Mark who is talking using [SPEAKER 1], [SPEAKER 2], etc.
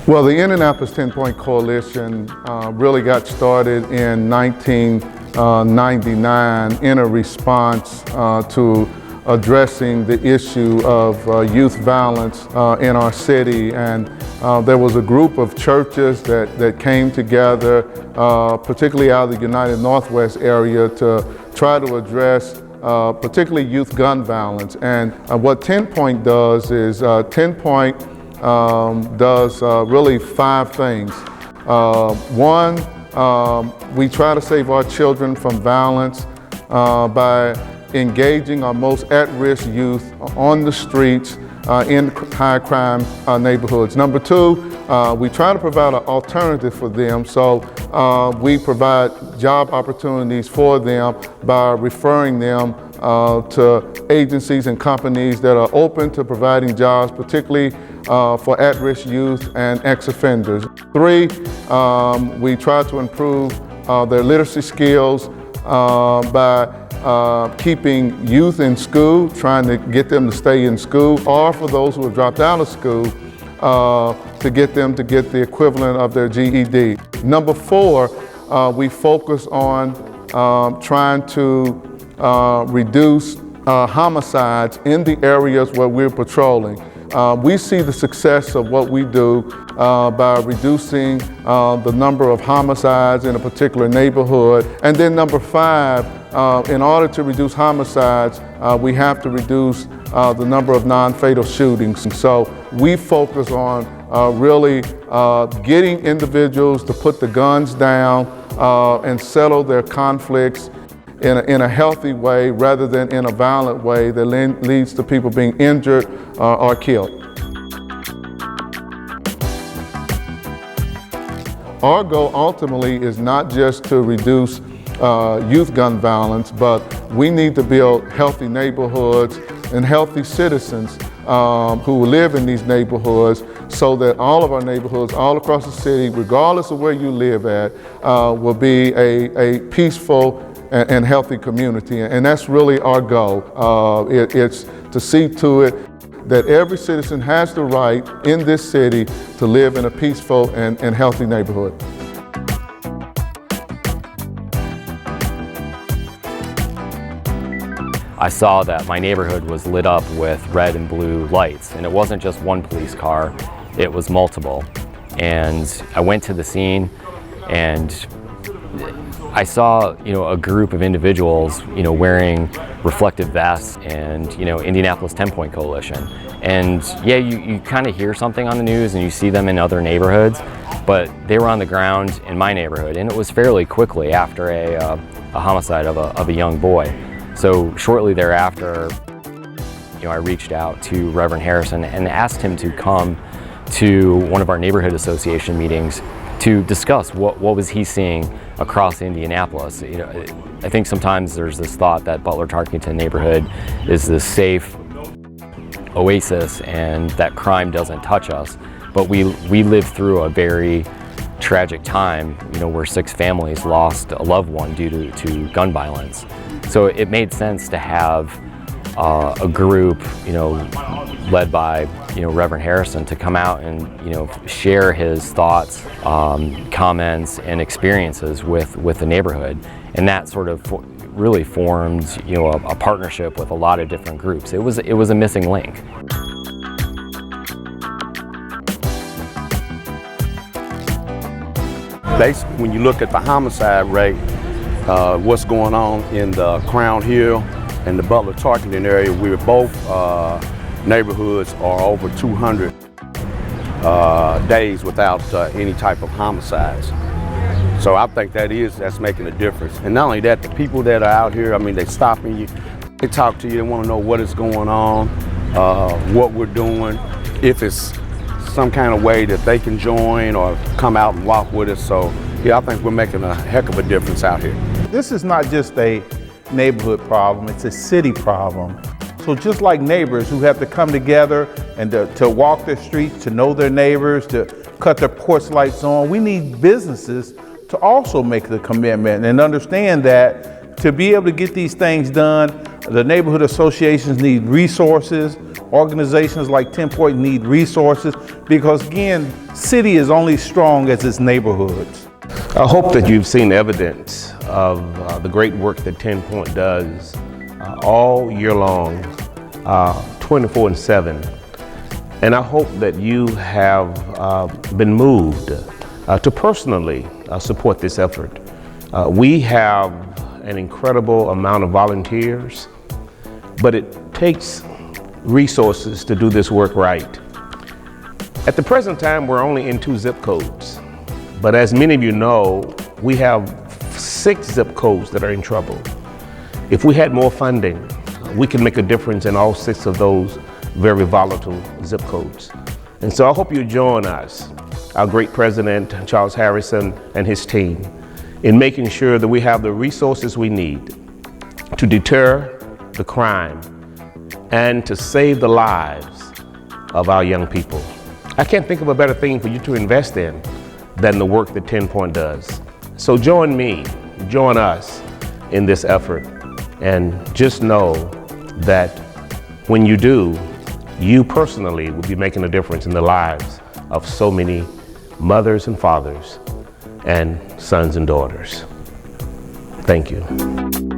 [SPEAKER 1] Well, the Indianapolis 10-Point Coalition really got started in 1999 in a response to addressing the issue of youth violence in our city. And there was a group of churches that came together, particularly out of the United Northwest area, to try to address particularly youth gun violence. And what 10-Point does is 10-Point does really 5 things. One, we try to save our children from violence by engaging our most at-risk youth on the streets in high crime neighborhoods. Number 2, we try to provide an alternative for them, so we provide job opportunities for them by referring them to agencies and companies that are open to providing jobs, particularly for at-risk youth and ex-offenders. 3, we try to improve their literacy skills by keeping youth in school, trying to get them to stay in school, or for those who have dropped out of school, to get them to get the equivalent of their GED. Number 4, we focus on trying to reduce homicides in the areas where we're patrolling. We see the success of what we do by reducing the number of homicides in a particular neighborhood. And then number 5, in order to reduce homicides, we have to reduce the number of non-fatal shootings. And so we focus on really getting individuals to put the guns down and settle their conflicts in a healthy way rather than in a violent way that leads to people being injured or killed. Our goal ultimately is not just to reduce youth gun violence, but we need to build healthy neighborhoods and healthy citizens who live in these neighborhoods, so that all of our neighborhoods all across the city, regardless of where you live at, will be a peaceful and healthy community. And that's really our goal. It's to see to it that every citizen has the right in this city to live in a peaceful and healthy neighborhood.
[SPEAKER 2] I saw that my neighborhood was lit up with red and blue lights, and it wasn't just one police car, it was multiple. And I went to the scene and I saw, a group of individuals, wearing reflective vests and, Indianapolis 10-Point Coalition. And yeah, you kind of hear something on the news and you see them in other neighborhoods, but they were on the ground in my neighborhood, and it was fairly quickly after a homicide of a young boy. So shortly thereafter, I reached out to Reverend Harrison and asked him to come to one of our neighborhood association meetings to discuss what was he seeing across Indianapolis. I think sometimes there's this thought that Butler-Tarkington neighborhood is this safe oasis and that crime doesn't touch us. But we lived through a very tragic time, where 6 families lost a loved one due to gun violence. So it made sense to have a group, led by, Reverend Harrison, to come out and, share his thoughts, comments, and experiences with the neighborhood. And that sort of really formed, a partnership with a lot of different groups. It was a missing link.
[SPEAKER 3] Basically, when you look at the homicide rate, what's going on in the Crown Hill and the Butler-Tarkington area, we're both neighborhoods are over 200 days without any type of homicides. So I think that's making a difference. And not only that, the people that are out here, they stopping you, they talk to you, they want to know what is going on, what we're doing, if it's some kind of way that they can join or come out and walk with us. So yeah, I think we're making a heck of a difference out here.
[SPEAKER 4] This is not just a neighborhood problem, it's a city problem. So just like neighbors who have to come together and to walk their streets, to know their neighbors, to cut their porch lights on, we need businesses to also make the commitment and understand that to be able to get these things done, The neighborhood associations need resources. Organizations like 10 Point need resources because, again, city is only strong as its neighborhoods.
[SPEAKER 5] I hope that you've seen evidence of the great work that 10 Point does all year long, 24/7. And I hope that you have been moved to personally support this effort. We have an incredible amount of volunteers, but it takes resources to do this work right. At the present time, we're only in 2 zip codes, but as many of you know, we have 6 zip codes that are in trouble. If we had more funding, we can make a difference in all 6 of those very volatile zip codes. And so I hope you join us, our great President, Charles Harrison, and his team, in making sure that we have the resources we need to deter the crime and to save the lives of our young people. I can't think of a better thing for you to invest in than the work that 10 Point does. So join me, join us in this effort, and just know that when you do, you personally will be making a difference in the lives of so many mothers and fathers and sons and daughters. Thank you.